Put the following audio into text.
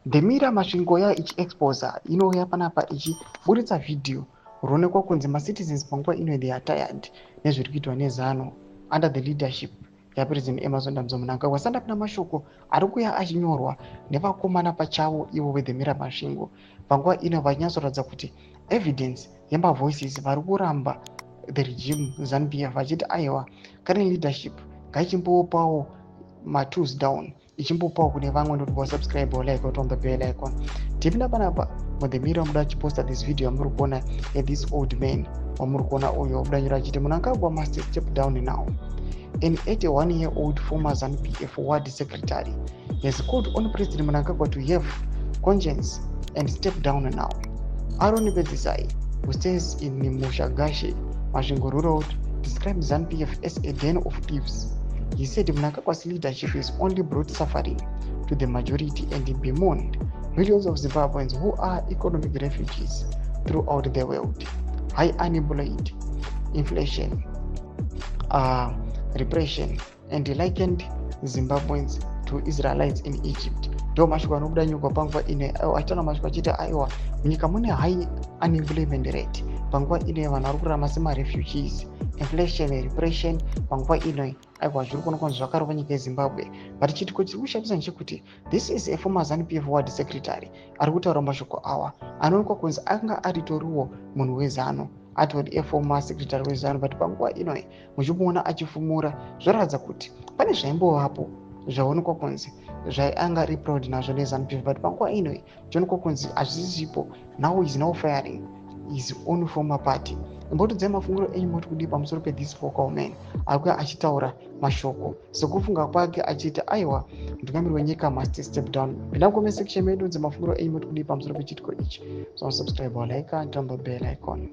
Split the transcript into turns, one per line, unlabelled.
The mirror masvingo ya ichiexposa inouya panapa ichiburitsa video ruonekwa kunzi macitizens panguva ino they are tired nezviri kuitwa nezano under the leadership yapresident Emmerson Mnangagwa. Wasanda kuna mashoko ari kuya achinyorwa nevakomana pachavo ivo veThe Mirror masvingo panguva ino vachinatsoratidza kuti evidence yemavoices vari kuramba the regime ZANU-PF vachiti aiwa current leadership ngaichimbopawo ma-tools down ichimbopawo kune vamwe ndokuti vasubscribe like watombe bell icon. Tipinda panapa muThe Mirror muda achiposta this video yamuri kuona this old man wamuri kuona uyo wabuda nyora achiti Mnangagwa must step down now. An 81-year-old former ZANU-PF ward secretary has called on President Mnangagwa to have conscience and step down now. ZVAITWA, who stays in Mushagashe, Masvingo Rural, described ZANU-PF as a den of thieves. He said Mnangagwa's leadership has only brought suffering to the majority and bemoaned millions of Zimbabweans who are economic refugees throughout the world. High unemployment, inflation, repression, and likened Zimbabweans to Israelites in Egypt. Ndo mashoko anobuda nyuka panguva ine achitaura mashoko achiti aiwa munyika mune high unemployment rate panguva ine vanhu vari kurarama semarefugees, inflation, repression panguva ino aiwa zviri kuonekwa zvakarova nyika yeZimbabwe. But chitiko chiri kushamisa ndechekuti this is a former ZANU-PF ward secretary ari kutaura mashoko awa anoonekwa kunzi anga aritoriwo munhu wezano atori former secretary wezano, but panguva ino muchimuona achifumura zvoratidza kuti pane zvaimbovapo zvaonekwa kunzi zvaanga ari proud nazvo neZANU-PF, but panguva ino chionekwa kunzi hazvisipo. Now is now firing his own former party. Imbotudzai mafungiro enyu moti kudii pamusoro pe-this vocal man ari kuya achitaura mashoko sekufunga kwake achiti aiwa mutungamiri wenyika must step down. Pinda mucomment section medu dzemafungiro enyu moti kudii pamusoro pechitiko ichi. So subscribe, like, and turn the bell icon.